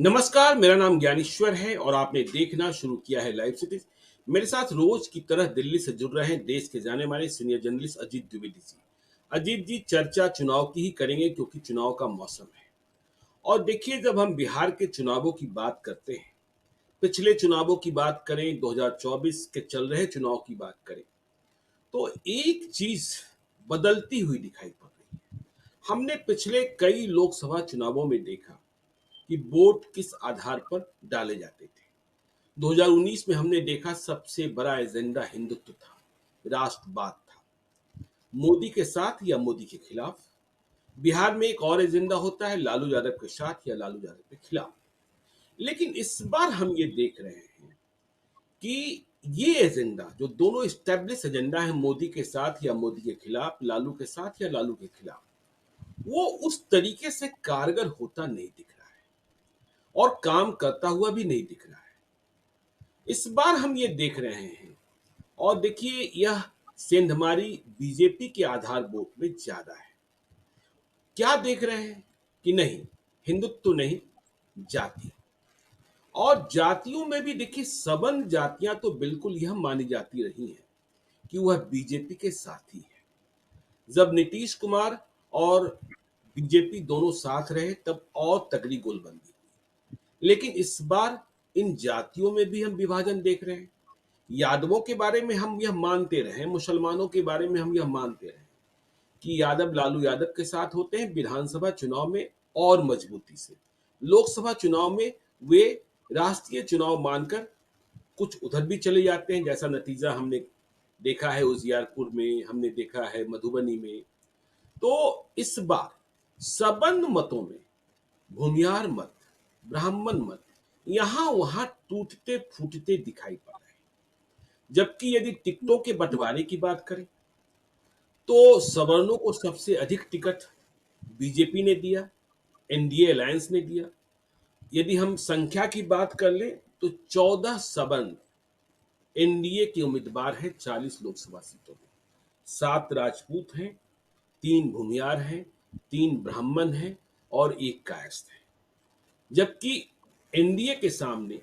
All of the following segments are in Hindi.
नमस्कार, मेरा नाम ज्ञानेश्वर है और आपने देखना शुरू किया है लाइव सिटीज़। मेरे साथ रोज की तरह दिल्ली से जुड़ रहे हैं देश के जाने-माने सीनियर जर्नलिस्ट अजीत द्विवेदी जी। अजीत जी, चर्चा चुनाव की ही करेंगे क्योंकि चुनाव का मौसम है। और देखिए, जब हम बिहार के चुनावों की बात करते हैं, पिछले चुनावों की बात करें, 2024 के चल रहे चुनाव की बात करें, तो एक चीज बदलती हुई दिखाई पड़ रही है। हमने पिछले कई लोकसभा चुनावों में देखा कि वोट किस आधार पर डाले जाते थे। 2019 में हमने देखा सबसे बड़ा एजेंडा हिंदुत्व था, राष्ट्रवाद था। मोदी के साथ या मोदी के खिलाफ। बिहार में एक और एजेंडा होता है, लालू यादव के साथ या लालू यादव के खिलाफ। लेकिन इस बार हम ये देख रहे हैं कि ये एजेंडा जो दोनों स्टैब्लिश एजेंडा है, मोदी के साथ या मोदी के खिलाफ, लालू के साथ या लालू के खिलाफ, वो उस तरीके से कारगर होता नहीं दिख रहा है और काम करता हुआ भी नहीं दिख रहा है। इस बार हम ये देख रहे हैं और देखिए, यह सेंधमारी बीजेपी के आधार वोट में ज्यादा है। क्या देख रहे हैं कि नहीं, हिंदुत्व नहीं, जाति। और जातियों में भी देखिए, सबन जातियां तो बिल्कुल यह मानी जाती रही हैं कि वह बीजेपी के साथी है। जब नीतीश कुमार और बीजेपी दोनों साथ रहे तब और तगड़ी गोलबंदी हुई। लेकिन इस बार इन जातियों में भी हम विभाजन देख रहे हैं। यादवों के बारे में हम यह मानते रहे, मुसलमानों के बारे में हम यह मानते रहे कि यादव लालू यादव के साथ होते हैं, विधानसभा चुनाव में और मजबूती से। लोकसभा चुनाव में वे राष्ट्रीय चुनाव मानकर कुछ उधर भी चले जाते हैं, जैसा नतीजा हमने देखा है उजियारपुर में, हमने देखा है मधुबनी में। तो इस बार सबंध मतों में भूमियार मत, ब्राह्मण मत यहां वहां टूटते फूटते दिखाई पड़ रहे हैं। जबकि यदि टिकटों के बंटवारे की बात करें, तो सवर्णों को सबसे अधिक टिकट बीजेपी ने दिया, एनडीए अलायंस ने दिया। यदि हम संख्या की बात कर लें, तो 14 सवर्ण एनडीए के उम्मीदवार हैं 40 लोकसभा सीटों में। 7 राजपूत हैं, 3 भूमियार हैं, 3 ब्राह्मण हैं और 1 कायस्थ है। जबकि एनडीए के सामने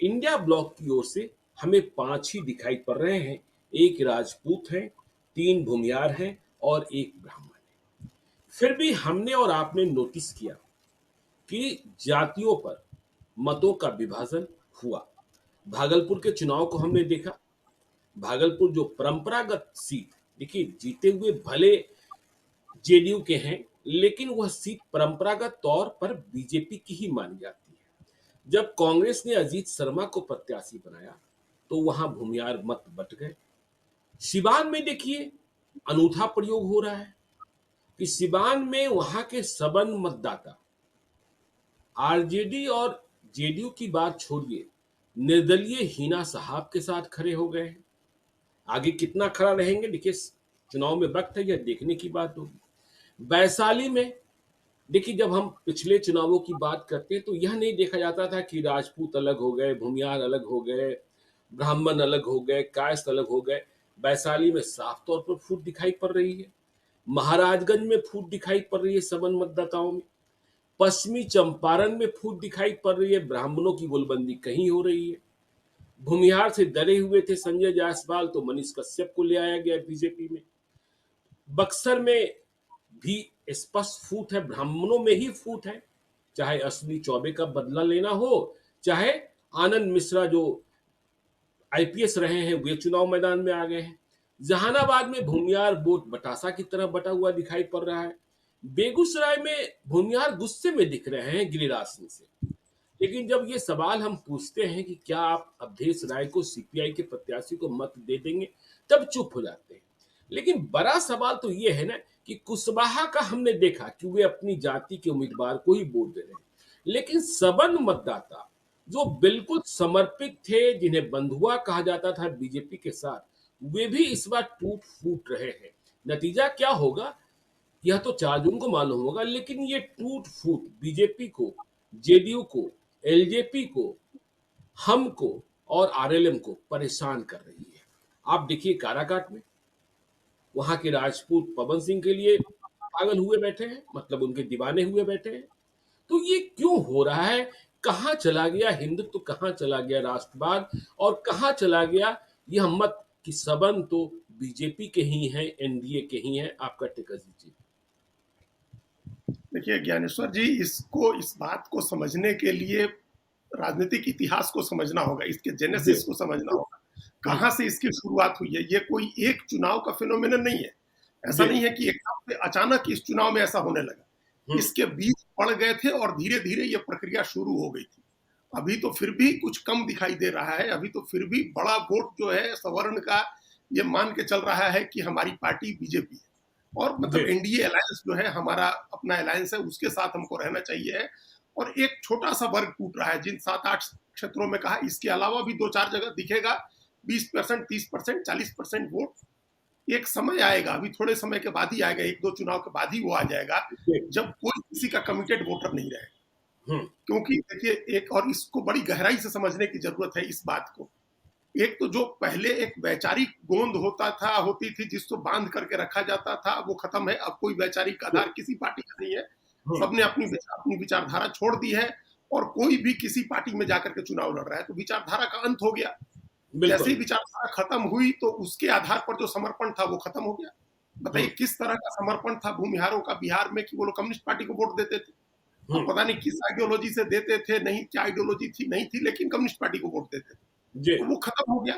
इंडिया ब्लॉक की ओर से हमें 5 ही दिखाई पड़ रहे हैं। 1 राजपूत है, 3 भूमियार हैं और 1 ब्राह्मण है। फिर भी हमने और आपने नोटिस किया कि जातियों पर मतों का विभाजन हुआ। भागलपुर के चुनाव को हमने देखा। भागलपुर जो परंपरागत सीट, देखिए जीते हुए भले जेडीयू के हैं, लेकिन वह सीट परंपरागत तौर पर बीजेपी की ही मानी जाती है। जब कांग्रेस ने अजीत शर्मा को प्रत्याशी बनाया, तो वहां भूमियार मत बट गए। सिवान में देखिए, अनूठा प्रयोग हो रहा है कि सिवान में वहां के सबन मतदाता आरजेडी और जेडीयू की बात छोड़िए, निर्दलीय हिना साहब के साथ खड़े हो गए हैं। आगे कितना खड़ा रहेंगे, देखिए चुनाव में वक्त है, यह देखने की बात होगी। वैशाली में देखिए, जब हम पिछले चुनावों की बात करते हैं तो यह नहीं देखा जाता था कि राजपूत अलग हो गए, भूमियार अलग हो गए, ब्राह्मण अलग हो गए, कायस्थ अलग हो गए। वैशाली में साफ तौर पर फूट दिखाई पड़ रही है। महाराजगंज में फूट दिखाई पड़ रही है सबन मतदाताओं में। पश्चिमी चंपारण में फूट दिखाई पड़ रही है, ब्राह्मणों की गोलबंदी कहीं हो रही है। भूमिहार से डरे हुए थे संजय जायसवाल, तो मनीष कश्यप को ले आया गया बीजेपी में। बक्सर में भी स्पष्ट फूट है, ब्राह्मणों में ही फूट है। चाहे अश्विनी चौबे का बदला लेना हो, चाहे आनंद मिश्रा जो आईपीएस रहे हैं वे चुनाव मैदान में आ गए हैं। जहानाबाद में भूमियार वोट बतासा की तरह बटा हुआ दिखाई पड़ रहा है। बेगूसराय में भूमियार गुस्से में दिख रहे हैं गिरिराज सिंह से। लेकिन जब ये सवाल हम पूछते हैं कि क्या आप अवधेश राय को, सीपीआई के प्रत्याशी को मत दे देंगे, तब चुप हो जाते हैं। लेकिन बड़ा सवाल तो ये है ना कि कुशवाहा का हमने देखा कि वे अपनी जाति के उम्मीदवार को ही वोट दे रहे हैं। लेकिन सबन मतदाता जो बिल्कुल समर्पित थे, जिन्हें बंधुआ कहा जाता था बीजेपी के साथ, वे भी इस बार टूट फूट रहे हैं। नतीजा क्या होगा, यह तो 4 जून को मालूम होगा। लेकिन ये टूट फूट बीजेपी को, जेडीयू को, एलजेपी को, हमको और आरएलएम को परेशान कर रही है। आप देखिए काराकाट में वहां के राजपूत पवन सिंह के लिए पागल हुए बैठे हैं, मतलब उनके दीवाने हुए बैठे हैं। तो ये क्यों हो रहा है? कहाँ चला गया हिंदुत्व, कहाँ चला गया राष्ट्रवाद और कहाँ चला गया यह मत कि संबंध तो बीजेपी के ही हैं, एनडीए के ही हैं। आपका टिकट दीजिए। देखिए ज्ञानेश्वर जी, इसको इस बात को समझने के लिए राजनीतिक इतिहास को समझना होगा, इसके जी। जेनेसिस को समझना होगा, हुँ, कहाँ से इसकी शुरुआत हुई है। ये कोई एक चुनाव का फिनोमेनन नहीं है। ऐसा जी। नहीं है कि एकदम से अचानक इस चुनाव में ऐसा होने लगा। हुँ, इसके बीज पड़ गए थे और धीरे-धीरे ये प्रक्रिया शुरू हो गई थी। अभी तो फिर भी कुछ कम दिखाई दे रहा है, अभी तो फिर भी बड़ा वोट जो है सवर्ण का, ये मान के चल रहा है कि हमारी पार्टी बीजेपी है। और जी। मतलब एनडीए अलायंस जो है, हमारा अपना अलायंस है, उसके साथ हमको रहना चाहिए है। और एक छोटा-सा वर्ग टूट रहा है, जिन 7-8 क्षेत्रों में कहा, इसके अलावा भी 2-4 जगह दिखेगा 20%, 30%, 40% वोट। एक समय आएगा, अभी थोड़े समय के बाद ही आएगा, 1-2 चुनाव के बाद ही वो आ जाएगा, जी। जब कोई किसी का कमिटेड वोटर नहीं रहेगा। हुँ, क्योंकि देखिए, एक और इसको बड़ी गहराई से समझने की जरूरत है इस बात को। एक तो जो पहले एक वैचारिक गोंद होती थी, जिसको बांध करके रखा जाता था, वो खत्म है। अब कोई वैचारिक जी। आधार किसी पार्टी का नहीं है। हुँ, सबने अपनी विचारधारा छोड़ दी है और कोई भी किसी पार्टी में जाकर के चुनाव लड़ रहा है, तो विचारधारा का अंत हो गया। जैसे ही बिल्कुल। विचारधारा खत्म हुई, तो उसके आधार पर जो समर्पण था वो खत्म हो गया। बताइए हुँ, किस तरह का समर्पण था भूमिहारों का बिहार में, कि वो लोग कम्युनिस्ट पार्टी को वोट देते थे। हुँ, अब पता नहीं किस आइडियोलॉजी से देते थे, नहीं क्या आइडियोलॉजी थी नहीं थी, लेकिन कम्युनिस्ट पार्टी को वोट देते थे। जी। तो वो खत्म हो गया।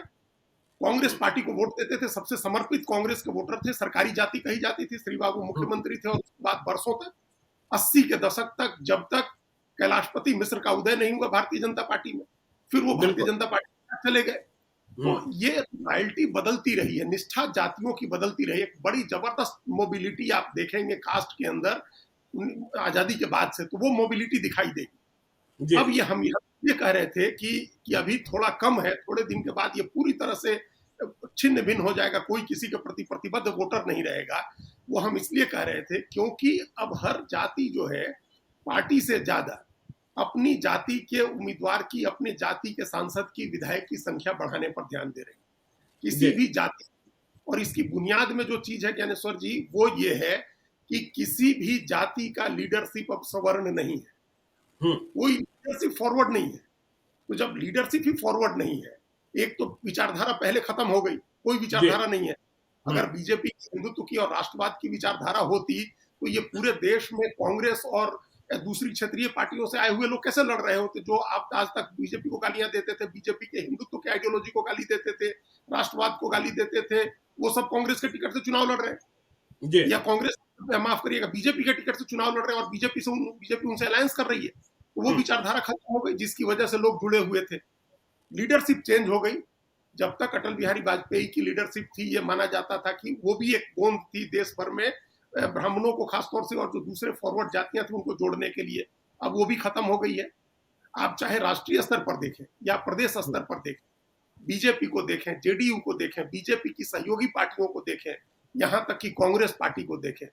कांग्रेस हुँ, पार्टी को वोट देते थे, सबसे समर्पित कांग्रेस के वोटर थे, सरकारी जाति कही जाती थी। श्री बाबू हुँ, मुख्यमंत्री थे और उसके बाद बरसों तक, 80 के दशक तक, जब तक कैलाशपति मिश्र का उदय नहीं हुआ भारतीय जनता पार्टी में, फिर वो भारतीय बिल्कुल। जनता पार्टी में चले गए। हुँ, तो ये लॉयल्टी बदलती रही है, निष्ठा जातियों की बदलती रही है। एक बड़ी जबरदस्त मोबिलिटी आप देखेंगे कास्ट के अंदर आजादी के बाद से, तो वो मोबिलिटी दिखाई देगी। जी। अब ये कह रहे थे कि अभी थोड़ा कम है, थोड़े दिन के बाद ये पूरी तरह से छिन्न भिन्न हो जाएगा, कोई किसी के प्रति प्रतिबद्ध वोटर नहीं रहेगा। वो हम इसलिए कह रहे थे क्योंकि अब हर जाति जो है, पार्टी से ज्यादा अपनी जाति के उम्मीदवार की, अपनी जाति के सांसद की, विधायक की संख्या बढ़ाने पर ध्यान दे रही है, किसी जी। भी जाति। और इसकी बुनियाद में जो चीज है ज्ञानेश्वर जी, वो ये है कि किसी भी जाति का लीडरशिप अब सवर्ण नहीं है। हुँ, कोई लीडरशिप फॉरवर्ड नहीं है। तो जब लीडरशिप ही फॉरवर्ड नहीं है, एक तो विचारधारा पहले खत्म हो गई, कोई जी। विचारधारा नहीं है। हुँ, अगर बीजेपी की हिंदुत्व की और राष्ट्रवाद की विचारधारा होती, तो ये पूरे देश में कांग्रेस और दूसरी क्षेत्रीय पार्टियों से आए हुए लोग कैसे लड़ रहे होते, जो आप आज तक बीजेपी को गालियां देते थे, बीजेपी के हिंदुत्व के आइडियोलॉजी को गाली देते थे, राष्ट्रवाद को गाली देते थे, वो सब कांग्रेस के टिकट से चुनाव लड़ रहे हैं। जी। या कांग्रेस, माफ करिएगा, बीजेपी के टिकट से चुनाव लड़ रहे हैं और बीजेपी उनसे अलायंस कर रही है। तो वो हुँ, विचारधारा खत्म हो गई, जिसकी वजह से लोग जुड़े हुए थे। लीडरशिप चेंज हो गई। जब तक अटल बिहारी वाजपेयी की लीडरशिप थी, ये माना जाता था कि वो भी एक गोंद थी देश भर में ब्राह्मणों को खासतौर से और जो दूसरे फॉरवर्ड जातियां थी उनको जोड़ने के लिए। अब वो भी खत्म हो गई है। आप चाहे राष्ट्रीय स्तर पर देखें या प्रदेश हुँ, स्तर पर देखें, बीजेपी को देखें, जेडीयू को देखें, बीजेपी की सहयोगी पार्टियों को देखें, यहां तक कि कांग्रेस पार्टी को देखें,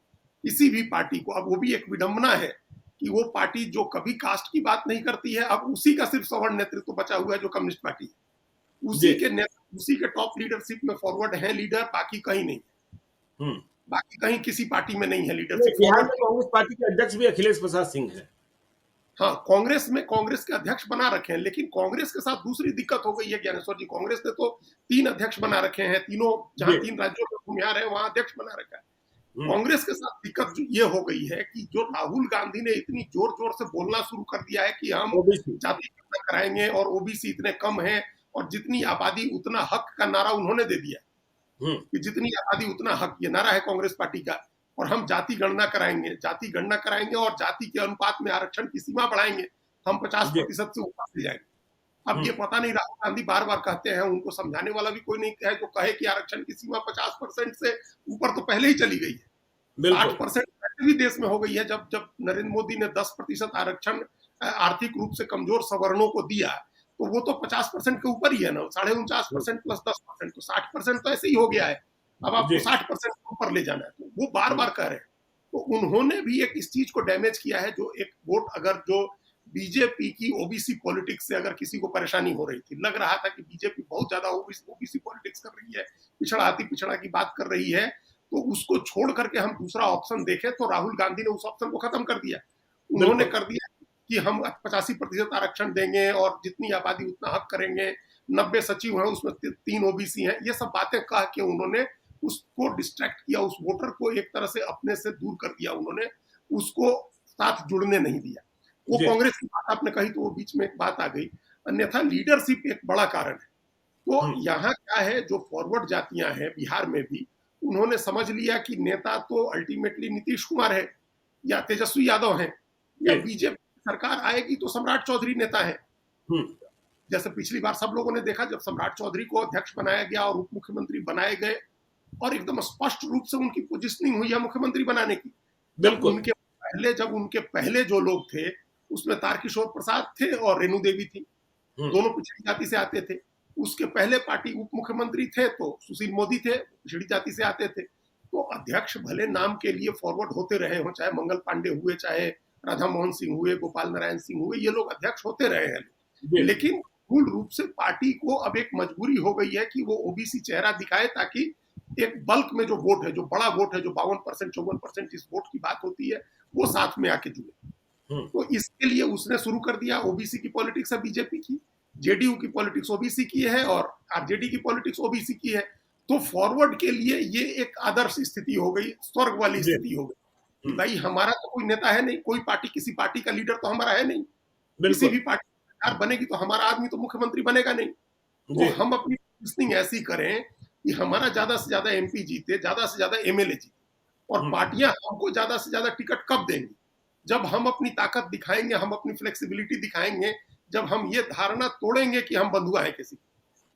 किसी भी पार्टी को, अब वो भी एक विडंबना है कि वो पार्टी जो कभी कास्ट की बात नहीं करती है, अब उसी का सिर्फ सवर्ण नेतृत्व बचा हुआ है, जो कम्युनिस्ट पार्टी है। जी। उसी के टॉप लीडरशिप में फॉरवर्ड है लीडर, बाकी कहीं नहीं। हुँ। बाकी कहीं किसी पार्टी में नहीं है नहीं, लीडरशिप बिहार फॉरवर्ड। में कांग्रेस पार्टी के अध्यक्ष भी अखिलेश प्रसाद सिंह हैं। हाँ, कांग्रेस में कांग्रेस के अध्यक्ष बना रखे हैं, लेकिन कांग्रेस के साथ दूसरी दिक्कत हो गई है ज्ञानेश्वर जी। कांग्रेस ने तो 3 अध्यक्ष बना रखे हैं, तीनों जहां जी। 3 राज्यों में भूमिहार है वहां अध्यक्ष बना रखा है। हुँ, कांग्रेस के साथ दिक्कत ये हो गई है कि जो राहुल गांधी ने इतनी जोर जोर से बोलना शुरू कर दिया है कि हम ओबीसी। जाति गणना कराएंगे और ओबीसी इतने कम है और जितनी आबादी उतना हक का नारा उन्होंने दे दिया हुँ, कि जितनी आबादी उतना हक, ये नारा है कांग्रेस पार्टी का। और हम जाति गणना कराएंगे और जाति के अनुपात में आरक्षण की सीमा बढ़ाएंगे, हम जी। 50% से ऊपर ले जाएंगे। अब हुँ, ये पता नहीं, राहुल गांधी बार बार कहते हैं, उनको समझाने वाला भी कोई नहीं है जो कहे कि आरक्षण की सीमा 50% से ऊपर तो पहले ही चली गई है। बिल्कुल। 60% वैसे भी देश में हो गई है। जब जब नरेंद्र मोदी ने 10% आरक्षण आर्थिक रूप से कमजोर सवर्णों को दिया, तो वो तो 50% के ऊपर ही है ना, 49.5% प्लस 10%, तो 60% तो ऐसे ही हो गया है। अब आपको जी। 60% के ऊपर ले जाना है, तो वो बार हुँ, बार कह रहे हैं। तो उन्होंने भी एक इस चीज को डैमेज किया है, जो एक वोट, अगर जो बीजेपी की ओबीसी पॉलिटिक्स से अगर किसी को परेशानी हो रही थी, लग रहा था कि बीजेपी बहुत ज्यादा ओबीसी पॉलिटिक्स कर रही है, पिछड़ा की बात कर रही है, तो उसको छोड़ करके हम दूसरा ऑप्शन देखें, तो राहुल गांधी ने उस ऑप्शन को खत्म कर दिया। उन्होंने बिल्कुल। कर दिया कि हम 85% आरक्षण देंगे और जितनी आबादी उतना हक करेंगे, 90 सचिव हैं उसमें 3 ओबीसी हैं, ये सब बातें कह के उन्होंने उसको डिस्ट्रैक्ट किया, उस वोटर को एक तरह से अपने से दूर कर दिया, उन्होंने उसको साथ जुड़ने नहीं दिया। वो जी कांग्रेस की बात आपने कही तो वो बीच में एक बात आ गई, अन्यथा लीडरशिप एक बड़ा कारण है। तो हम्म, यहाँ क्या है, जो फॉरवर्ड जातियां हैं बिहार में भी, उन्होंने समझ लिया कि नेता तो अल्टीमेटली नीतीश कुमार है या तेजस्वी यादव हैं या जी बीजेपी सरकार आएगी तो सम्राट चौधरी नेता है। हम्म, जैसे पिछली बार सब लोगों ने देखा जब सम्राट चौधरी को अध्यक्ष बनाया गया और उप मुख्यमंत्री बनाए गए, और एकदम स्पष्ट रूप से उनकी पोजिशनिंग हुई है मुख्यमंत्री बनाने की। बिल्कुल जब उनके पहले जो लोग थे उसमें तारकिशोर प्रसाद थे और रेणु देवी थी, हम्म, दोनों पिछड़ी जाति से आते थे। उसके पहले पार्टी उप मुख्यमंत्री थे तो सुशील मोदी थे, पिछड़ी जाति से आते थे। तो अध्यक्ष भले नाम के लिए फॉरवर्ड होते रहे हो, चाहे मंगल पांडे हुए, चाहे राधा मोहन सिंह हुए, गोपाल नारायण सिंह हुए, ये लोग अध्यक्ष होते रहे हैं, जी लेकिन मूल रूप से पार्टी को अब एक मजबूरी हो गई है कि वो ओबीसी चेहरा दिखाए, ताकि एक बल्क में जो वोट है, जो बड़ा वोट है, जो 52% 54% जिस वोट की बात होती है, वो साथ में आके जुड़े। हम्म, तो इसके लिए उसने शुरू कर दिया, ओबीसी की पॉलिटिक्स है बीजेपी की, जेडीयू की पॉलिटिक्स ओबीसी की है और आरजेडी की पॉलिटिक्स ओबीसी की है। तो फॉरवर्ड के लिए ये एक आदर्श स्थिति हो गई, स्वर्ग वाली जी स्थिति हो गई कि हम्म, भाई हमारा तो कोई नेता है नहीं, कोई पार्टी, किसी पार्टी का लीडर तो हमारा है नहीं, किसी बिल्कुल भी पार्टी की सरकार बनेगी तो हमारा आदमी तो मुख्यमंत्री बनेगा नहीं। तो जी हम अपनी पोजिशनिंग ऐसी करें कि हमारा ज्यादा से ज्यादा एमपी जीते, ज्यादा से ज्यादा एमएलए जीते, और हम्म, पार्टियां हमको ज्यादा से ज्यादा टिकट कब देंगी, जब हम अपनी ताकत दिखाएंगे, हम अपनी फ्लेक्सिबिलिटी दिखाएंगे, जब हम ये धारणा तोड़ेंगे कि हम बंधुआ है किसी,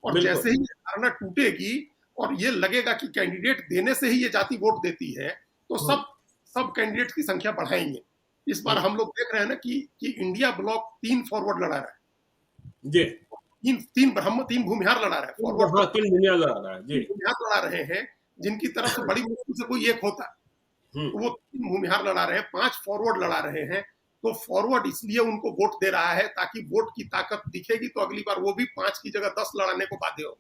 और बिल्कुल जैसे ही ये धारणा टूटेगी और ये लगेगा कि कैंडिडेट देने से ही ये जाति वोट देती है, तो हम्म, सब सब कैंडिडेट की संख्या बढ़ाएंगे। इस बार हम्म, हम लोग देख रहे हैं ना कि इंडिया ब्लॉक 3 फॉरवर्ड लड़ा रहा है, जी तीन तीन ब्रह्म, 3 भूमिहार लड़ा रहा है, फॉरवर्ड तो हाँ तीन बुनियाद लगा रहा है जी 3 भूमिहार लड़ा रहे हैं, जिनकी तरफ से बड़ी मुश्किल से कोई एक होता, हम्म, तो वो 3 भूमिहार लड़ा रहे हैं, 5 फॉरवर्ड लड़ा रहे हैं। तो फॉरवर्ड इसलिए उनको वोट दे रहा है ताकि वोट की ताकत दिखेगी तो अगली बार वो भी 5 की जगह 10 लड़ाने को बाध्य हो,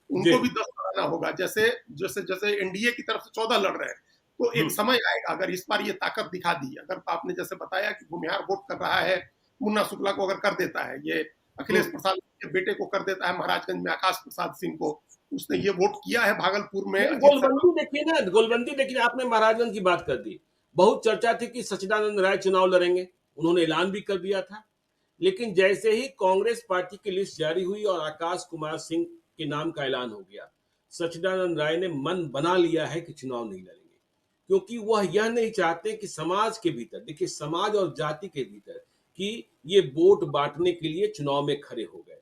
जी उनको भी 10 लड़ाना होगा। जैसे जैसे जैसे एनडीए की तरफ से 14 लड़ रहे हैं, तो एक हम्म, समय आएगा, अगर इस बार ये ताकत दिखा दी, अगर आपने जैसे बताया कि भूमिहार वोट कर रहा है, मुन्ना शुक्ला को अगर कर देता है, ये अखिलेश हम्म, प्रसाद के बेटे को कर देता है, महाराजगंज में आकाश प्रसाद सिंह को, उसने ये वोट किया है भागलपुर में नहीं अजीत शर्मा। गोलबंदी देखिए ना, गोलबंदी देखिए, आपने महाराजगंज की बात कर दी। बहुत चर्चा थी कि सच्चिदानंद राय चुनाव लड़ेंगे, उन्होंने ऐलान भी कर दिया था। लेकिन जैसे ही कांग्रेस पार्टी की लिस्ट जारी हुई और आकाश कुमार सिंह के नाम का ऐलान हो गया, सच्चिदानंद राय ने मन बना लिया है कि चुनाव नहीं लड़ेंगे, क्योंकि वह यह नहीं चाहते कि समाज के भीतर, देखिए समाज और जाति के भीतर, कि ये वोट बांटने के लिए चुनाव में खड़े हो गए।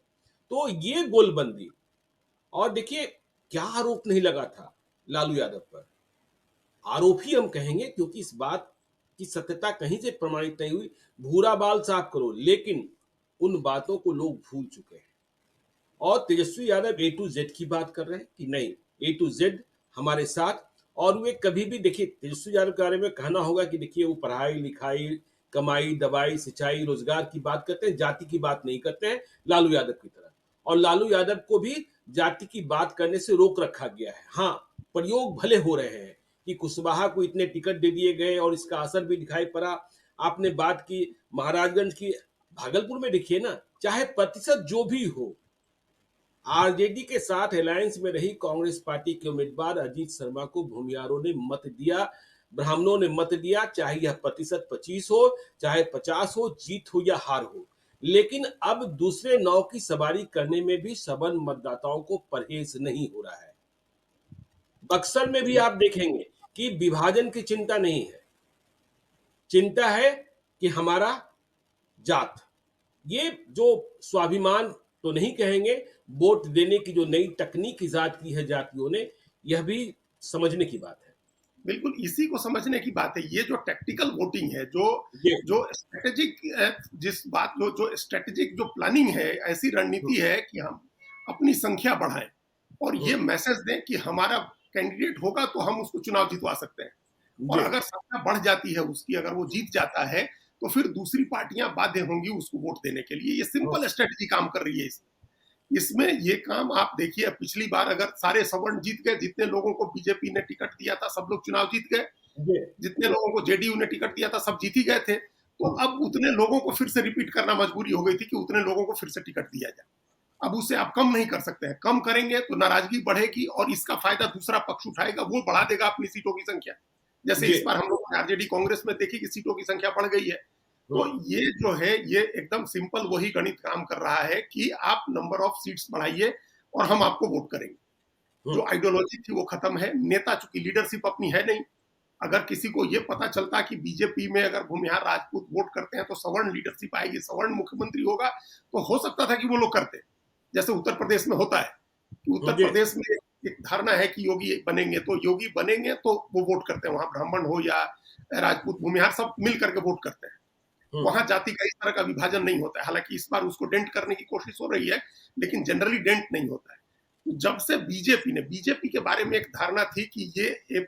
तो ये गोलबंदी, और देखिए क्या आरोप नहीं लगा था लालू यादव पर। आरोप ही हम कहेंगे क्योंकि इस बात की सत्यता कहीं से प्रमाणित नहीं हुई। भूरा बाल साफ करो, लेकिन उन बातों को लोग भूल चुके हैं। और तेजस्वी यादव ए टू जेड की बात कर रहे हैं कि नहीं, ए टू जेड हमारे साथ। और वे कभी भी, देखिए तेजस्वी यादव के बारे में कहना होगा कि देखिए वो पढ़ाई लिखाई, कमाई, दवाई, सिंचाई, रोजगार की बात करते हैं, जाति की बात नहीं करते हैं लालू यादव की तरह। और लालू यादव को भी जाति की बात करने से रोक रखा गया है। हाँ, प्रयोग भले हो रहे हैं कि कुशवाहा को इतने टिकट दे दिए गए और इसका असर भी दिखाई पड़ा। आपने बात की महाराजगंज की, भागलपुर में देखिए ना, चाहे प्रतिशत जो भी हो, आरजेडी के साथ अलायंस में रही कांग्रेस पार्टी के उम्मीदवार अजीत शर्मा को भूमिहारों ने मत दिया, ब्राह्मणों ने मत दिया, चाहे यह प्रतिशत 25 हो, चाहे 50 हो, जीत हो या हार हो। लेकिन अब दूसरे नाव की सवारी करने में भी सवर्ण मतदाताओं को परहेज नहीं हो रहा है। बक्सर में भी आप देखेंगे कि विभाजन की चिंता नहीं है, चिंता है कि हमारा जात, ये जो स्वाभिमान तो नहीं कहेंगे, वोट देने की जो नई तकनीक ईजाद की है जातियों ने, यह भी समझने की बात है। बिल्कुल इसी को समझने की बात है, ये जो टैक्टिकल वोटिंग है, जो ये जो स्ट्रेटेजिक, जिस बात जो स्ट्रेटेजिक जो प्लानिंग है, ऐसी हम्म, रणनीति है कि हम अपनी संख्या बढ़ाएं और ये हम्म, मैसेज दें कि हमारा कैंडिडेट होगा तो हम उसको चुनाव जितवा सकते हैं, और जी अगर संख्या बढ़ जाती है उसकी, अगर वो जीत जाता है, तो फिर दूसरी पार्टियां बाध्य होंगी उसको वोट देने के लिए। ये हाँ, सिंपल स्ट्रेटेजी काम कर रही है इसमें ये काम आप देखिए, पिछली बार अगर सारे सवर्ण जीत गए, जितने लोगों को बीजेपी ने टिकट दिया था सब लोग चुनाव जीत गए, जी जितने लोगों को जेडीयू ने टिकट दिया था सब जीत ही गए थे। तो अब उतने लोगों को फिर से रिपीट करना मजबूरी हो गई थी कि उतने लोगों को फिर से टिकट दिया जाए। अब उसे आप कम नहीं कर सकते हैं, कम करेंगे तो नाराजगी बढ़ेगी और इसका फायदा दूसरा पक्ष उठाएगा, वो बढ़ा देगा अपनी सीटों की संख्या। जैसे जी। इस बार हम लोग ने आरजेडी कांग्रेस में देखी कि सीटों की संख्या बढ़ गई है। तो हम्म। ये जो है ये एकदम सिंपल वही गणित काम कर रहा है कि आप नंबर ऑफ सीट्स बढ़ाइए और हम आपको वोट करेंगे। जो हम्म। आइडियोलॉजी थी वो खत्म है, नेता चूंकि लीडरशिप अपनी है नहीं। अगर किसी को ये पता चलता कि बीजेपी में अगर भूमिहार राजपूत वोट करते हैं तो सवर्ण लीडरशिप आएगी, सवर्ण मुख्यमंत्री होगा, तो हो सकता था कि वो लोग करते, जैसे उत्तर प्रदेश में होता है कि उत्तर जी। प्रदेश में एक धारणा है कि योगी बनेंगे, तो योगी बनेंगे तो वो वोट करते हैं, वहां ब्राह्मण हो या राजपूत भूमिहार सब मिल करके वोट करते हैं। हम्म। वहां जाति का इस तरह का विभाजन नहीं होता है, हालांकि इस बार उसको डेंट करने की कोशिश हो रही है, लेकिन जनरली डेंट नहीं होता है। तो जब से बीजेपी के बारे में एक धारणा थी कि ये एक,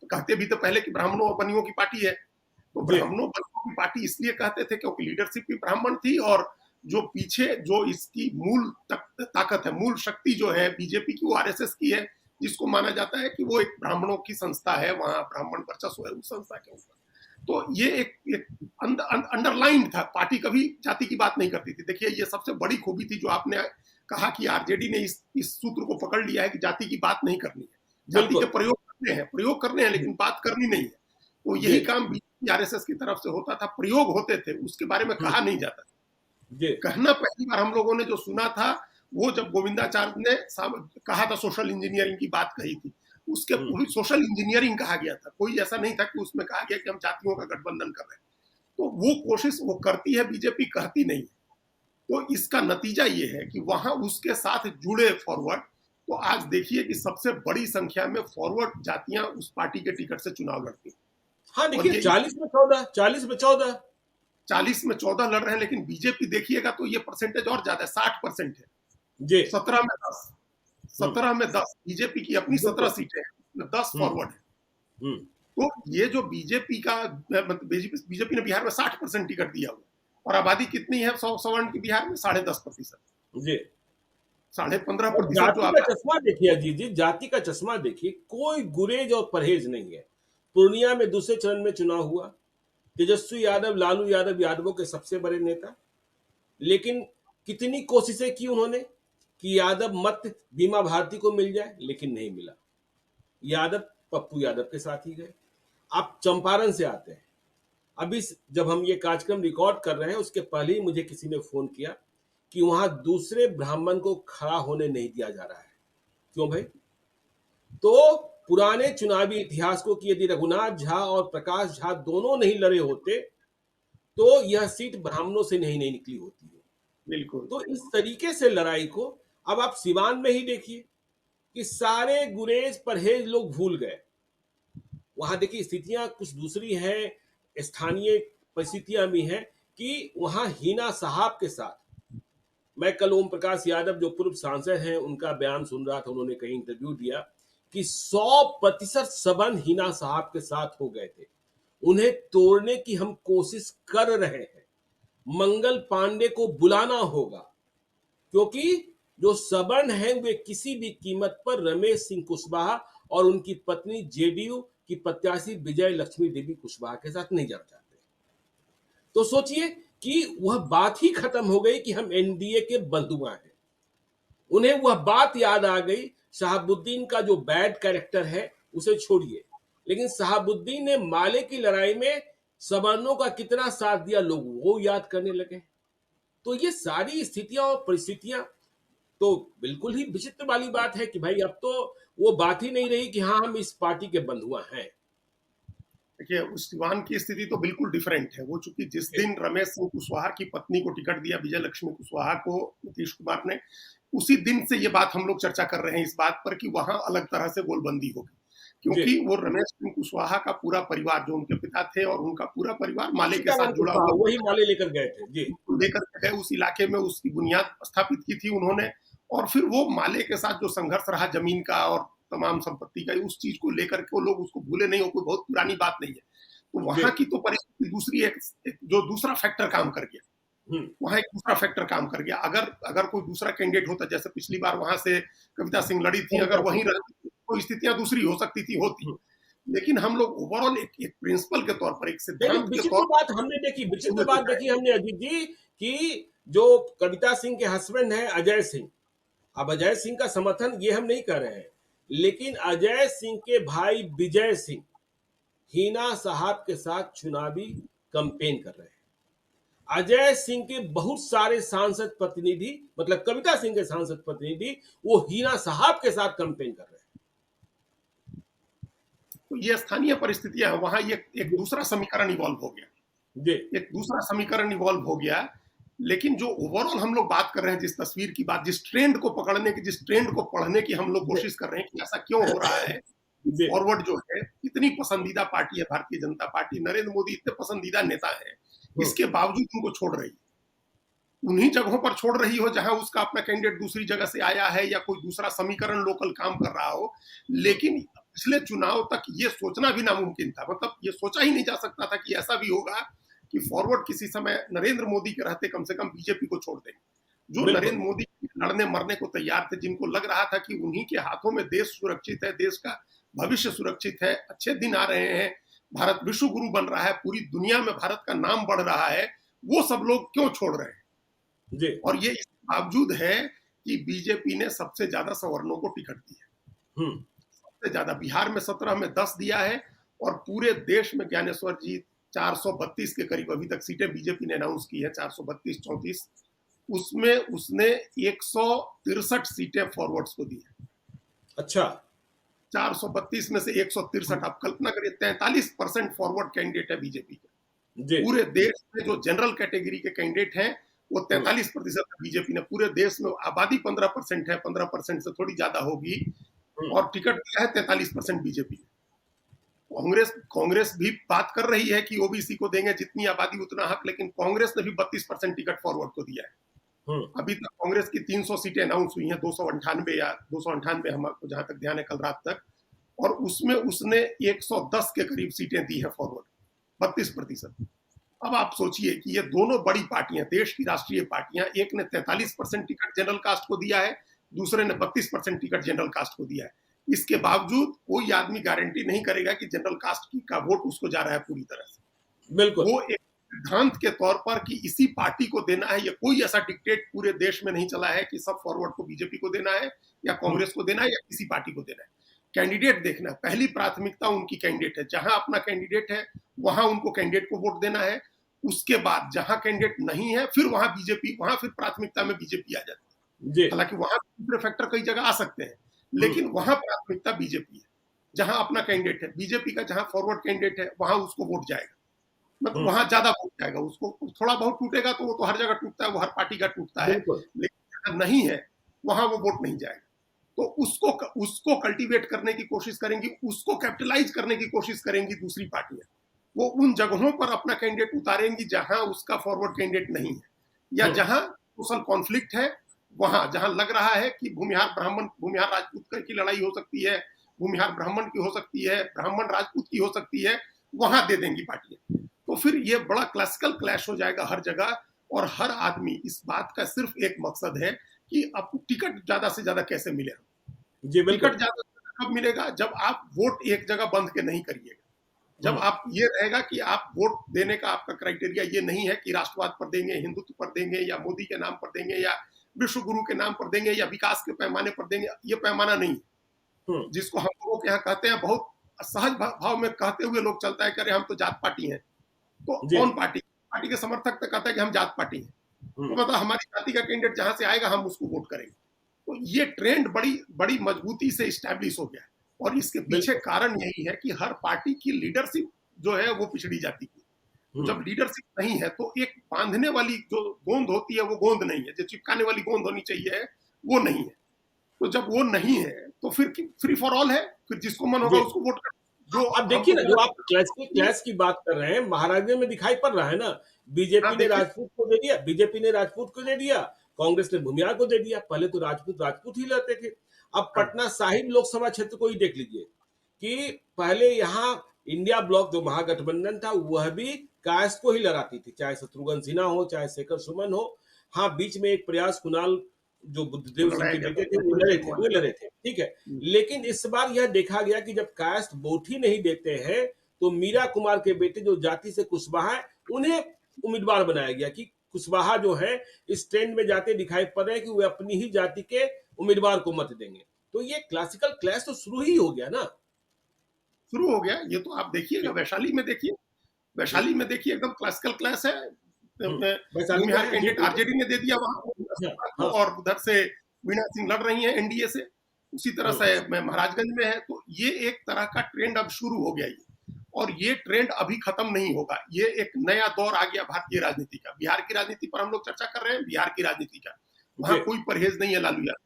कहते भी तो पहले कि ब्राह्मणों और बनियों की पार्टी है, तो जी। ब्राह्मणों बनियों की पार्टी इसलिए कहते थे क्योंकि लीडरशिप भी ब्राह्मण थी, और जो पीछे जो इसकी मूल ताकत है, मूल शक्ति जो है बीजेपी की, वो आरएसएस की है, जिसको माना जाता है कि वो एक ब्राह्मणों की संस्था है, वहां ब्राह्मण वर्चस्व है उस संस्था के ऊपर। तो ये एक अंडरलाइन था, पार्टी कभी जाति की बात नहीं करती थी। देखिए ये सबसे बड़ी खूबी थी जो आपने कहा कि आरजेडी ने इस सूत्र को पकड़ लिया है कि जाति की बात नहीं करनी है, जाति के प्रयोग करने हैं लेकिन बात करनी नहीं है। तो यही काम बीजेपी आरएसएस की तरफ से होता था, प्रयोग होते थे, उसके बारे में कहा नहीं जाता। कहना पहली बार हम लोगों ने जो सुना था वो जब गोविंदाचार्य ने कहा था, सोशल इंजीनियरिंग की बात कही थी, उसके पूरी सोशल इंजीनियरिंग कहा गया था, कोई ऐसा नहीं था कि उसमें कहा गया कि हम जातियों का गठबंधन कर रहे हैं। तो वो कोशिश वो करती है बीजेपी, कहती नहीं है। तो इसका नतीजा ये है कि वहां उसके साथ जुड़े फॉरवर्ड, तो आज देखिए कि सबसे बड़ी संख्या में फॉरवर्ड जातियां उस पार्टी के टिकट से चुनाव लड़ती हैं। हाँ, और देखिए ये 40 में 14, 40 में 14, 40 में 14 लड़ रहे हैं, लेकिन बीजेपी देखिएगा तो ये परसेंटेज और ज्यादा है, 60% है। जी। 17 में 10, 17 में 10 बीजेपी की अपनी 17 सीटें हैं, 10 फॉरवर्ड है। तो ये जो बीजेपी का मतलब बीजेपी ने बिहार में 60% टिकट दिया हुआ, और आबादी कितनी है सवर्ण की बिहार में? 10.5%, जी। 15.5% जो जाति का चश्मा देखिए अजीत जी, जाति का चश्मा देखिए, कोई गुरेज और परहेज नहीं है। पूर्णिया में दूसरे चरण में चुनाव हुआ, तेजस्वी यादव, लालू यादव यादवों के सबसे बड़े नेता, लेकिन कितनी कोशिशें की उन्होंने कि यादव मत बीमा भारती को मिल जाए, लेकिन नहीं मिला। यादव पप्पू यादव के साथ ही गए। आप चंपारण से आते हैं, अभी जब हम ये कार्यक्रम रिकॉर्ड कर रहे हैं उसके पहले ही मुझे किसी ने फोन किया कि वहां दूसरे ब्राह्मण को खड़ा होने नहीं दिया जा रहा है। क्यों भाई? तो पुराने चुनावी इतिहास को कि यदि रघुनाथ झा और प्रकाश झा दोनों नहीं लड़े होते तो यह सीट ब्राह्मणों से नहीं निकली होती है। बिल्कुल। तो इस तरीके से लड़ाई को अब आप सिवान में ही देखिए कि सारे गुरेज परहेज लोग भूल गए। वहां देखिए स्थितियां कुछ दूसरी हैं, स्थानीय परिस्थितियां भी हैं कि वहां हिना साहब के साथ, मैं कल ओम प्रकाश यादव जो पूर्व सांसद हैं उनका बयान सुन रहा था, उन्होंने कहीं इंटरव्यू दिया कि 100% सबन हिना साहब के साथ हो गए थे। उन्हें तोड़ने की हम कोशिश कर रहे हैं, मंगल पांडे को बुलाना होगा, क्योंकि जो सबन हैं वे किसी भी कीमत पर रमेश सिंह कुशवाहा और उनकी पत्नी जेडीयू की प्रत्याशी विजय लक्ष्मी देवी कुशवाहा के साथ नहीं जाना चाहते। तो सोचिए कि वह बात ही खत्म हो गई कि हम एनडीए के बंधुआ हैं। उन्हें वह बात याद आ गई, शहाबुद्दीन का जो बैड कैरेक्टर है उसे छोड़िए, लेकिन शहाबुद्दीन ने माले की लड़ाई में सवर्णों का कितना साथ दिया लोग वो याद करने लगे। तो ये सारी स्थितियां और परिस्थितियां तो बिल्कुल ही विचित्र वाली बात है कि भाई अब तो वो बात ही नहीं रही कि हाँ हम इस पार्टी के बंधुआ हैं। देखिए उस सिवान की स्थिति तो बिल्कुल डिफरेंट है। वो चूंकि जिस दिन रमेश सिंह कुशवाहा की पत्नी को टिकट दिया विजय लक्ष्मी कुशवाहा को नीतीश कुमार ने, उसी दिन से ये बात हम लोग चर्चा कर रहे हैं इस बात पर कि वहां अलग तरह से गोलबंदी होगी, क्योंकि वो रमेश सिंह कुशवाहा का पूरा परिवार, जो उनके पिता थे और उनका पूरा परिवार माले के साथ जुड़ा हुआ, वही माले लेकर गए थे जी, लेकर गए उस इलाके में, उसकी बुनियाद स्थापित की थी उन्होंने। और फिर वो माले के साथ जो संघर्ष रहा जमीन का और तमाम संपत्ति का, उस चीज को लेकर के वो लोग उसको भूले नहीं हो, कोई बहुत पुरानी बात नहीं है। तो वहां की तो परिस्थिति दूसरी, एक जो दूसरा फैक्टर काम कर गया, वहां एक दूसरा फैक्टर काम कर गया। अगर कोई दूसरा कैंडिडेट होता, जैसे पिछली बार वहां से कविता सिंह लड़ी थी, अगर वहीं रहती तो स्थितियां दूसरी हो सकती थी, होती। लेकिन हम लोग ओवरऑल एक प्रिंसिपल के तौर पर, एक लेकिन सिद्धांत के विचित्र तौर बात हमने देखी, पर विचित्र हुए बात दिखाए। देखी हमने अजीत जी कि जो कविता सिंह के हस्बैंड हैं अजय सिंह, अब अजय सिंह का समर्थन ये हम नहीं कर रहे हैं, लेकिन अजय सिंह के भाई विजय सिंह हिना साहब के साथ चुनावी कैंपेन कर रहे हैं। अजय सिंह के बहुत सारे सांसद प्रतिनिधि, मतलब कविता सिंह के सांसद प्रतिनिधि, वो हिना साहब के साथ कैंपेन कर रहे तो ये स्थानीय परिस्थितियां हैं, वहां ये एक हैं। दूसरा समीकरण इवॉल्व हो गया, जी एक दूसरा समीकरण इवॉल्व हो गया। लेकिन जो ओवरऑल हम लोग बात कर रहे हैं, जिस तस्वीर की बात, जिस ट्रेंड को पकड़ने की, जिस ट्रेंड को पढ़ने की हम लोग जी कोशिश कर रहे हैं कि ऐसा क्यों हो रहा है, जी फॉरवर्ड जो है इतनी पसंदीदा पार्टी है भारतीय जनता पार्टी, नरेंद्र मोदी इतने पसंदीदा नेता है, हम्म, इसके बावजूद उनको छोड़ रही है। उन्हीं जगहों पर छोड़ रही हो जहां उसका अपना कैंडिडेट दूसरी जगह से आया है या कोई दूसरा समीकरण लोकल काम कर रहा हो। हम्म, लेकिन पिछले चुनाव तक ये सोचना भी नामुमकिन था, मतलब ये सोचा ही नहीं जा सकता था कि ऐसा भी होगा कि फॉरवर्ड किसी समय नरेंद्र मोदी के रहते कम से कम बीजेपी को छोड़ देंगे। जो बिल्कुल नरेंद्र मोदी लड़ने मरने को तैयार थे, जिनको लग रहा था कि उन्हीं के हाथों में देश सुरक्षित है, देश का भविष्य सुरक्षित है, अच्छे दिन आ रहे हैं, भारत विश्व गुरु बन रहा है, पूरी दुनिया में भारत का नाम बढ़ रहा है, वो सब लोग क्यों छोड़ रहे हैं? जी और ये इस बावजूद है कि बीजेपी ने सबसे ज्यादा सवर्णों को टिकट दिया, हम्म, सबसे ज्यादा बिहार में 17 में 10 दिया है, और पूरे देश में ज्ञानेश्वर जी 432 के करीब अभी तक सीटें बीजेपी ने अनाउंस की है, 432 34, उसमें उसने 163 सीटें फॉरवर्ड्स को दी है। अच्छा 432 में से 163, आप कल्पना करिए, 43% फॉरवर्ड कैंडिडेट है बीजेपी के। जी पूरे देश में जो जनरल कैटेगरी के कैंडिडेट हैं वो हम्म, 43% बीजेपी ने, पूरे देश में आबादी 15% है, 15% से थोड़ी ज्यादा होगी, हम्म, और टिकट दिया है 43% बीजेपी ने। कांग्रेस कांग्रेस भी बात कर रही है कि ओबीसी को देंगे, जितनी आबादी उतना हक, लेकिन कांग्रेस ने भी 32% टिकट फॉरवर्ड को दिया है। हम्म, अभी तक कांग्रेस की 300 सीटें अनाउंस हुई हैं, 298 या 298 हमको जहां तक ध्यान है कल रात तक, और उसमें उसने 110 के करीब सीटें दी है फॉरवर्ड, 32%। अब आप सोचिए कि ये दोनों बड़ी पार्टियां, देश की राष्ट्रीय पार्टियां, एक ने 43% टिकट जनरल कास्ट को दिया है, दूसरे ने 32% टिकट जनरल कास्ट को दिया है। इसके बावजूद कोई आदमी गारंटी नहीं करेगा कि जनरल कास्ट की का वोट उसको जा रहा है पूरी तरह से। बिल्कुल वो एक सिद्धांत के तौर पर कि इसी पार्टी को देना है, या कोई ऐसा डिक्टेट पूरे देश में नहीं चला है कि सब फॉरवर्ड को बीजेपी को देना है या हम्म, कांग्रेस को देना है या किसी पार्टी को देना है। कैंडिडेट देखना, पहली प्राथमिकता उनकी कैंडिडेट है, जहां अपना कैंडिडेट है वहां उनको कैंडिडेट को वोट देना है। उसके बाद जहां कैंडिडेट नहीं है, फिर वहां बीजेपी, वहां फिर प्राथमिकता में बीजेपी आ जाती जी है। हालांकि वहां दूसरे फैक्टर कई जगह आ सकते हैं, हम्म, लेकिन वहां प्राथमिकता बीजेपी है, जहां अपना कैंडिडेट है बीजेपी का, जहां फॉरवर्ड कैंडिडेट है वहां उसको वोट जाएगा, मतलब हम्म, वहां ज्यादा वोट जाएगा उसको। थोड़ा बहुत टूटेगा तो वो तो हर जगह टूटता है, वो हर पार्टी का टूटता है, बिल्कुल लेकिन जहां नहीं है वहां वो वोट नहीं जाएगा। तो उसको उसको कल्टीवेट करने की कोशिश करेंगी, उसको कैपिटलाइज करने की कोशिश करेंगी दूसरी पार्टियां। वो उन जगहों पर अपना कैंडिडेट उतारेंगी जहां उसका फॉरवर्ड कैंडिडेट नहीं है, या हम्म, जहां सोशल कॉन्फ्लिक्ट है, वहां जहां लग रहा है कि भूमिहार ब्राह्मण, भूमिहार राजपूत की लड़ाई हो सकती है, भूमिहार ब्राह्मण की हो सकती है, ब्राह्मण राजपूत की हो सकती है, वहां दे देंगी पार्टियां। तो फिर ये बड़ा क्लासिकल क्लैश हो जाएगा हर जगह, और हर आदमी इस बात का सिर्फ एक मकसद है कि आपको टिकट ज्यादा से ज्यादा कैसे मिले। जी टिकट बिल्कुल ज्यादा से ज्यादा कब मिलेगा? जब आप वोट एक जगह बंद के नहीं करिएगा, जब हम्म, आप ये रहेगा कि आप वोट देने का आपका क्राइटेरिया ये नहीं है कि राष्ट्रवाद पर देंगे, हिंदुत्व पर देंगे, या मोदी के नाम पर देंगे, या विश्व गुरु के नाम पर देंगे, या विकास के पैमाने पर देंगे, ये पैमाना नहीं है। हम्म, जिसको हम लोगों के यहाँ कहते हैं, बहुत सहज भाव में कहते हुए लोग चलता है कि अरे हम तो जात पार्टी हैं। तो जी कौन पार्टी? पार्टी के समर्थक तो कहता है कि हम जात पार्टी हैं, तो हम्म, मतलब हमारी जाति का कैंडिडेट जहां से आएगा हम उसको वोट करेंगे। तो ये ट्रेंड बड़ी बड़ी मजबूती से स्टैब्लिश हो गया है, और इसके पीछे बिल्कुल कारण यही है कि हर पार्टी की लीडरशिप जो है वो पिछड़ी जाती है। तो हम्म, जब लीडरशिप नहीं है तो एक बांधने वाली जो गोंद होती है वो गोंद नहीं है, जो चिपकाने वाली गोंद होनी चाहिए वो नहीं है। तो जब वो नहीं है तो फिर फ्री फॉर ऑल है, फिर जिसको मन होगा जी उसको वोट कर। जो अब देखिए हमको ना, जो आप क्लैश की बात कर रहे हैं, महाराष्ट्र में दिखाई पड़ रहा है ना, हाँ बीजेपी ने देखिए, राजपूत को दे दिया, बीजेपी ने राजपूत को दे दिया, कांग्रेस ने भूमियार को दे दिया। पहले तो राजपूत राजपूत ही लड़ते थे। अब हाँ पटना साहिब लोकसभा क्षेत्र को ही देख लीजिए कि पहले यहाँ इंडिया ब्लॉक जो महागठबंधन था वह भी कास्ट को ही लड़ाती थी, चाहे शत्रुघ्न सिन्हा हो चाहे शेखर सुमन हो। हाँ, बीच में एक प्रयास कुणाल जो बुद्धदेव सिंह लड़ाया के गया बेटे था, थे कुछ वो लड़े थे, ठीक है। हुँ, लेकिन इस बार यह देखा गया कि जब कास्ट वोट ही नहीं देते हैं, तो मीरा कुमार के बेटे जो जाति से कुशवाहा है, उन्हें उम्मीदवार बनाया गया कि कुशवाहा जो है इस ट्रेंड में जाते दिखाई पड़ रहे हैं कि वे अपनी ही जाति के उम्मीदवार को मत देंगे। तो ये क्लासिकल क्लैश तो शुरू ही हो गया ना। शुरू हो गया। ये तो आप देखिएगा, जी। जी। वैशाली में देखिए एकदम क्लासिकल क्लास है। वैशाली में भूमिहार है, जी कैंडिडेट बिल्कुल। आरजेडी ने दे दिया हाँ, वहाँ को, हाँ, और उधर से वीणा सिंह लड़ रही हैं एनडीए से। उसी तरह हुँ, से महाराजगंज में है। तो ये एक तरह का ट्रेंड अब शुरू हो गया ये, और ये ट्रेंड अभी खत्म नहीं होगा। ये एक नया दौर आ गया भारतीय राजनीति का। बिहार की राजनीति पर हम लोग चर्चा कर रहे हैं, बिहार की राजनीति का। जी, वहाँ कोई परहेज नहीं है लालू यादव।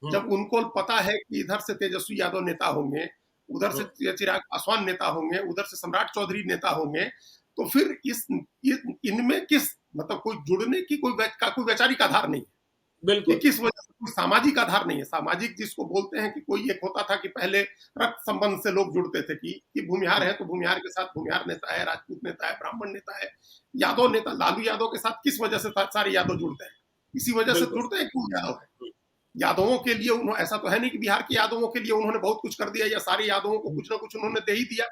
हुँ, जब उनको पता है कि इधर से तेजस्वी यादव नेता होंगे, उधर हुँ, से चिराग पासवान नेता होंगे, उधर से सम्राट चौधरी नेता होंगे, तो फिर इनमें किस मतलब कोई जुड़ने की कोई वैचारिक आधार नहीं है। ये बिल्कुल, किस वजह से कोई सामाजिक आधार नहीं है। सामाजिक जिसको बोलते हैं कि कोई एक होता था कि पहले रक्त संबंध से लोग जुड़ते थे कि भूमिहार है तो भूमिहार के साथ भूमिहार नेता है, राजपूत नेता है, ब्राह्मण नेता है, यादव नेता लालू यादव के साथ किस वजह से सारे यादव जुड़ते हैं? इसी वजह से बिल्कुल। जुड़ते हैं कि वो यादव है। हुँ, यादवों के लिए उन्होंने, ऐसा तो है नहीं कि बिहार के यादवों के लिए उन्होंने बहुत कुछ कर दिया या सारे यादवों को हुँ, कुछ ना कुछ उन्होंने दे ही दिया।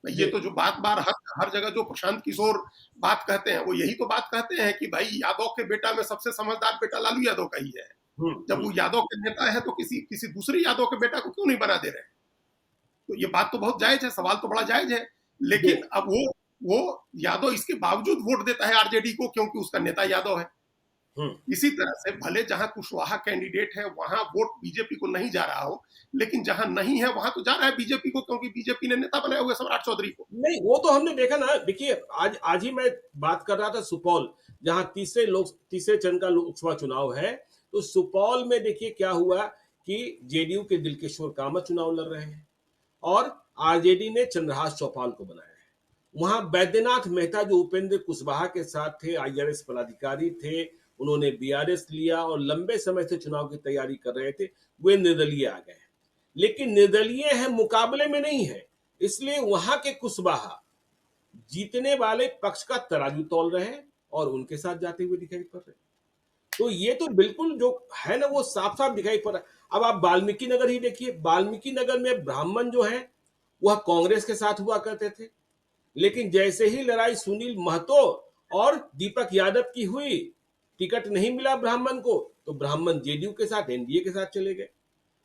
ये जी, तो जो बात बार हर हर जगह जो प्रशांत किशोर बात कहते हैं, वो यही तो बात कहते हैं कि भाई यादव के बेटा में सबसे समझदार बेटा लालू यादव का ही है। हुँ, जब हुँ, वो यादव के नेता है तो किसी किसी दूसरे यादव के बेटा को क्यों नहीं बना दे रहे हैं? तो ये बात तो बहुत जायज है, सवाल तो बड़ा जायज है। जी, लेकिन अब वो यादव इसके बावजूद वोट देता है आरजेडी को, क्योंकि उसका नेता यादव है। हुँ, इसी तरह से भले जहां कुशवाहा कैंडिडेट है वहां वोट बीजेपी को नहीं जा रहा हो, लेकिन जहां नहीं है वहां तो जा रहा है बीजेपी को, क्योंकि बीजेपी ने नेता बनाया हुआ है सम्राट चौधरी को। नहीं वो तो हमने देखा ना। देखिए आज आज ही मैं बात कर रहा था सुपौल, जहाँ तीसरे चरण का लोकसभा चुनाव है, तो सुपौल में देखिए क्या हुआ कि जेडीयू के दिलकिशोर कामत चुनाव लड़ रहे हैं और आरजेडी ने चंद्रहास चौपाल को बनाया है। वहां बैद्यनाथ मेहता जो उपेंद्र कुशवाहा के साथ थे, आईआरएस पदाधिकारी थे, उन्होंने बीआरएस लिया और लंबे समय से चुनाव की तैयारी कर रहे थे, वे निर्दलीय आ गए। लेकिन निर्दलीय है मुकाबले में नहीं है, इसलिए वहां के कुशवाहा जीतने वाले पक्ष का तराजू तौल रहे हैं और उनके साथ जाते हुए दिखाई पड़ रहे हैं। तो ये तो बिल्कुल जो है ना वो साफ साफ दिखाई पड़ रहा है। अब आप वाल्मीकि नगर ही देखिए, वाल्मीकि नगर में ब्राह्मण जो है वह कांग्रेस के साथ हुआ करते थे, लेकिन जैसे ही लड़ाई सुनील महतो और दीपक यादव की हुई, टिकट नहीं मिला ब्राह्मण को, तो ब्राह्मण जेडीयू के साथ एनडीए के साथ चले गए।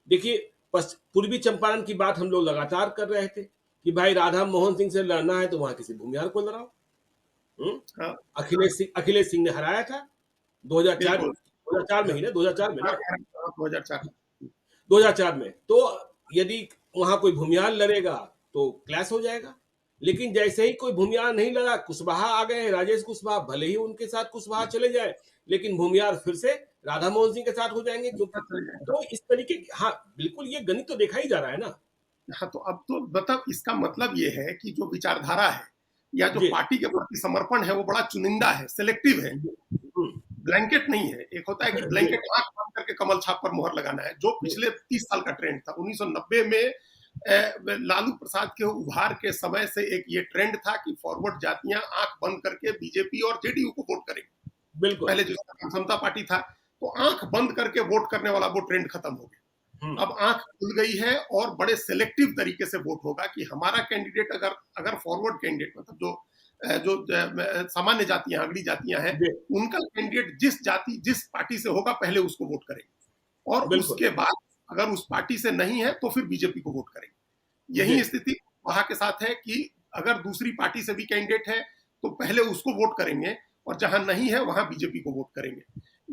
देखिए पूर्वी चंपारण की बात हम लोग लगातार कर रहे थे कि भाई राधा मोहन सिंह से लड़ना है तो वहां किसी भूमिहार को लड़ाओ। हम्म? हाँ, अखिलेश सिंह ने हराया था 2004 बिल्कुल। 2004 में ही ना, 2004 में ना, 2004। 2004 में। तो यदि वहां कोई भूमिहार लड़ेगा तो क्लैश हो जाएगा। लेकिन जैसे ही कोई भूमिहार नहीं लड़ा, कुशवाहा आ गए, राजेश कुशवाहा, भले ही उनके साथ कुशवाहा चले जाए, लेकिन भूमिहार फिर से राधा मोहन सिंह के साथ हो जाएंगे क्योंकि तो इस तरीके की, हाँ बिल्कुल ये गणित तो देखा ही जा रहा है ना। हाँ, तो अब तो मतलब इसका मतलब ये है कि जो विचारधारा है या जो जी, पार्टी के प्रति समर्पण है वो बड़ा चुनिंदा है, सिलेक्टिव है, जी, हम्म, ब्लैंकेट नहीं है। एक होता है कि जी, ब्लैंकेट आंख बंद करके कमल छाप पर मुहर लगाना है, जो जी, पिछले 30 साल का ट्रेंड था। 1990 में लालू प्रसाद के उभार के समय से एक ये ट्रेंड था कि फॉरवर्ड जातियां आंख बंद करके बीजेपी और जेडीयू को वोट करेंगी। बिल्कुल, पहले जिसका समता पार्टी था, तो आंख बंद करके वोट करने वाला वो ट्रेंड खत्म हो गया। हम्म, अब आंख खुल गई है और बड़े सिलेक्टिव तरीके से वोट होगा कि हमारा कैंडिडेट अगर अगर फॉरवर्ड कैंडिडेट मतलब सामान्य जातियां, अगड़ी जातियां हैं, जी, उनका कैंडिडेट जिस पार्टी से होगा पहले उसको वोट करेंगे, और बिल्कुल, उसके बाद अगर उस पार्टी से नहीं है तो फिर बीजेपी को वोट करेंगे। जी, यही स्थिति वहां के साथ है कि अगर दूसरी पार्टी से भी कैंडिडेट है तो पहले उसको वोट करेंगे, और जहां नहीं है वहां बीजेपी को वोट करेंगे।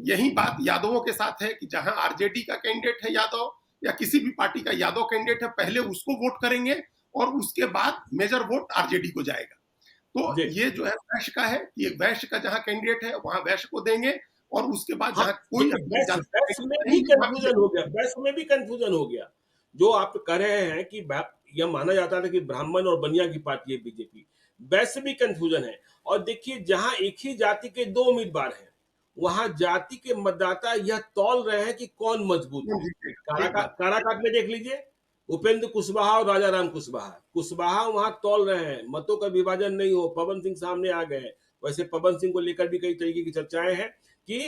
यही बात यादवों के साथ है कि जहां आरजेडी का कैंडिडेट है यादव, या किसी भी पार्टी का यादव कैंडिडेट है, पहले उसको वोट करेंगे और उसके बाद मेजर वोट आरजेडी को जाएगा। तो जी। ये जो है वैश्य का है कि एक वैश्य का जहां कैंडिडेट है वहां वैश्य को देंगे, और उसके बाद हाँ, जहां कोई देखिए अपनी बस जाति बस में भी नहीं है वहां कन्फ्यूजन हो बीजेपी। गया, बस में भी कन्फ्यूजन हो गया। जो आप कह रहे हैं कि यह माना जाता था कि ब्राह्मण और बनिया की पार्टी है बीजेपी, वैसे भी कन्फ्यूजन है। और देखिए जहां एक ही जाति के दो उम्मीदवार हैं, वहां जाति के मतदाता यह तौल रहे हैं कि कौन मजबूत है। ठीक बात। काराकाट में देख लीजिए, उपेंद्र कुशवाहा और राजा राम कुशवाहा, कुशवाहा वहां तौल रहे हैं, मतों का विभाजन नहीं हो, पवन सिंह सामने आ गए हैं। वैसे पवन सिंह को लेकर भी कई तरीके की चर्चाएं हैं कि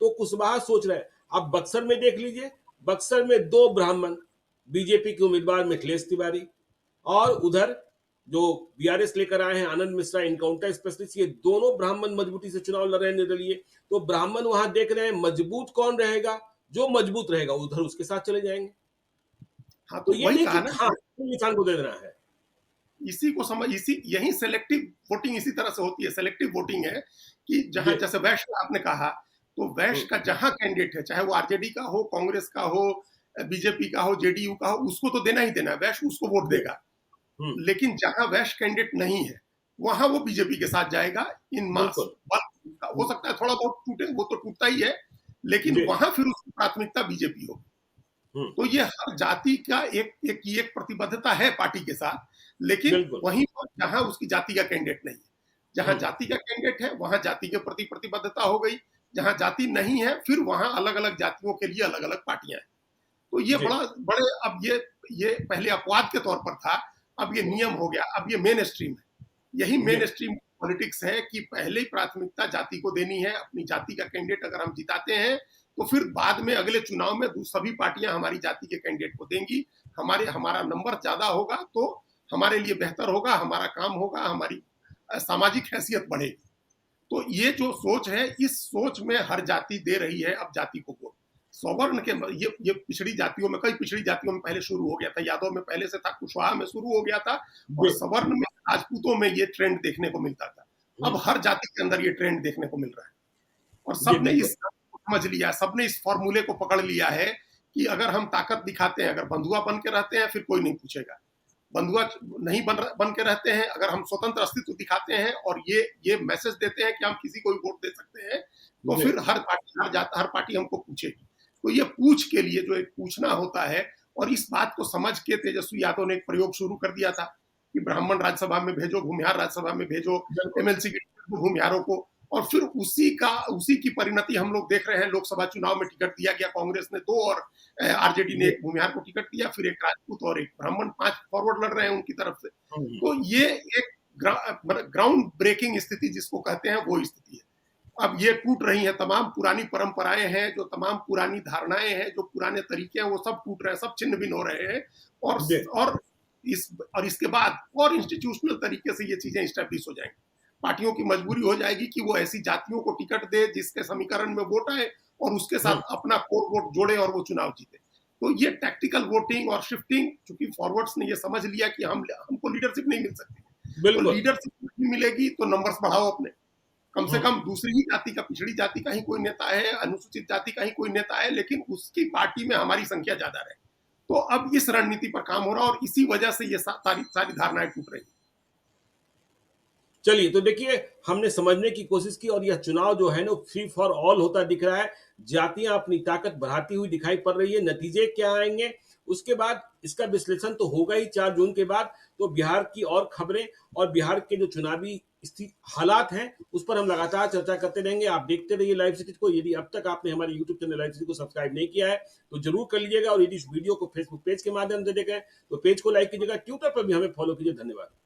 तो कुशवाहा सोच रहे हैं। अब बक्सर में देख लीजिए, बक्सर में 2 ब्राह्मण, बीजेपी के उम्मीदवार मिथिलेश तिवारी और उधर जो बीआरएस लेकर आए हैं आनंद मिश्रा इनकाउंटर स्पेशलिस्ट, ये दोनों ब्राह्मण मजबूती से चुनाव लड़ रहे हैं निर्दलीय। तो ब्राह्मण वहां देख रहे हैं मजबूत कौन रहेगा, जो मजबूत रहेगा उधर उसके साथ चले जाएंगे। हाँ, तो तो ये वही नहीं कहा कि ना, हाँ इंसान को दे देना है। इसी को समझ, इसी यही सेलेक्टिव वोटिंग इसी तरह से होती है। सेलेक्टिव वोटिंग है कि जी। जहां, जैसे वैश्य का आपने कहा, तो वैश्य का जहां कैंडिडेट है, चाहे वो आरजेडी का हो, कांग्रेस का हो, बीजेपी का हो, जेडीयू का हो, उसको तो देना ही देना है, वैश्य उसको वोट जी। देगा। लेकिन जहां वैश्य कैंडिडेट नहीं है, वहां वो बीजेपी के साथ जाएगा इन मास। बिल्कुल। हो सकता है थोड़ा बहुत टूटे, वो तो टूटता ही है, लेकिन जी। वहां फिर उसकी प्राथमिकता बीजेपी होगी। हम्म। तो ये हर जाति का एक प्रतिबद्धता है पार्टी के साथ, लेकिन बिल्कुल। वहीं पर जहां उसकी जाति का कैंडिडेट नहीं है, जहां हम्म। जाति का कैंडिडेट है वहां जाति के प्रति प्रतिबद्धता हो गई, जहां जाति नहीं है फिर वहां अलग अलग जातियों के लिए अलग अलग पार्टियां हैं। तो ये जी। बड़े, अब ये पहले अपवाद के तौर पर था, अब ये नियम हो गया, अब ये मेन स्ट्रीम है। यही जी। मेन स्ट्रीम पॉलिटिक्स है कि पहले ही प्राथमिकता जाति को देनी है। अपनी जाति का कैंडिडेट अगर हम जिताते हैं, तो फिर बाद में अगले चुनाव में सभी पार्टियां हमारी जाति के कैंडिडेट को देंगी। हमारा नंबर ज्यादा होगा तो हमारे लिए बेहतर होगा, हमारा काम होगा, हमारी सामाजिक हैसियत बढ़ेगी। तो ये जो सोच है, इस सोच में हर जाति दे रही है अब जाति को वोट। सवर्ण के, ये पिछड़ी जातियों में, कई पिछड़ी जातियों में पहले शुरू हो गया था, यादव में पहले से था, कुशवाहा में शुरू हो गया था, और जी। सवर्ण में, राजपूतों में ये ट्रेंड देखने को मिलता था। अब हम्म। हर जाति के अंदर ये ट्रेंड देखने को मिल रहा है, और जी सबने बिल्कुल। इस समझ लिया, सबने इस फॉर्मूले को पकड़ लिया है कि अगर हम ताकत दिखाते हैं, अगर बंधुआ बन के रहते हैं, फिर कोई नहीं पूछेगा। बंधुआ नहीं बन के रहते हैं, अगर हम स्वतंत्र अस्तित्व दिखाते हैं और ये मैसेज देते हैं कि हम किसी को भी वोट दे सकते हैं, तो जी। फिर हर पार्टी हमको पूछेगी। तो ये पूछ के लिए जो एक पूछना होता है, और इस बात को समझ के तेजस्वी यादव ने एक प्रयोग शुरू कर दिया था कि ब्राह्मण राज्यसभा में भेजो, भूमिहार राज्यसभा में भेजो, बिल्कुल। एमएलसी के भूमिहारों को। और फिर उसी की परिणति हम लोग देख रहे हैं। लोकसभा चुनाव में टिकट दिया गया, कांग्रेस ने 2 और आरजेडी ने जी। एक भूमिहार को टिकट दिया, फिर एक राजपूत और एक ब्राह्मण, 5 फॉरवर्ड लड़ रहे हैं उनकी तरफ से। हम्म। तो ये एक ग्राउंड ब्रेकिंग स्थिति जिसको कहते हैं, वो स्थिति है। अब ये टूट रही है, तमाम पुरानी परंपराएं हैं, जो तमाम पुरानी धारणाएं हैं, जो पुराने तरीके हैं, वो सब टूट रहे हैं, सब छिन्न भिन्न हो रहे हैं। और जी। और इसके बाद और इंस्टीट्यूशनल तरीके से ये चीजें स्टैब्लिश हो जाएंगी। पार्टियों की मजबूरी हो जाएगी कि वो ऐसी जातियों को टिकट दे जिसके समीकरण में वोट आए, और उसके हम्म। साथ अपना कोर वोट जोड़े और वो चुनाव जीते। तो ये टैक्टिकल वोटिंग और शिफ्टिंग, चूंकि फॉरवर्ड्स ने ये समझ लिया कि हमको लीडरशिप नहीं मिल सकती, तो बिल्कुल। लीडरशिप नहीं मिलेगी तो नंबर्स बढ़ाओ अपने। कम से हम्म। कम दूसरी ही जाति का, पिछड़ी जाति का ही कोई नेता है, अनुसूचित जाति का ही कोई नेता है, लेकिन उसकी पार्टी में हमारी संख्या ज्यादा रहे। तो अब इस रणनीति पर काम हो रहा है, और इसी वजह से ये सारी धारणाएं टूट रही। चलिए तो देखिए, हमने समझने की कोशिश की और यह चुनाव जो है ना फ्री फॉर ऑल होता दिख रहा है। जातियां अपनी ताकत बढ़ाती हुई दिखाई पड़ रही है। नतीजे क्या आएंगे उसके बाद इसका विश्लेषण तो होगा ही 4 जून के बाद। तो बिहार की और खबरें और बिहार के जो चुनावी स्थिति हालात हैं उस पर हम लगातार चर्चा करते रहेंगे। आप देखते रहिए लाइव सिटी को। यदि अब तक आपने हमारे यूट्यूब चैनल लाइव सिटी को सब्सक्राइब नहीं किया है तो जरूर कर लीजिएगा, और यदि इस वीडियो को फेसबुक पेज के माध्यम से देखें तो पेज को लाइक कीजिएगा, ट्विटर पर भी हमें फॉलो कीजिए। धन्यवाद।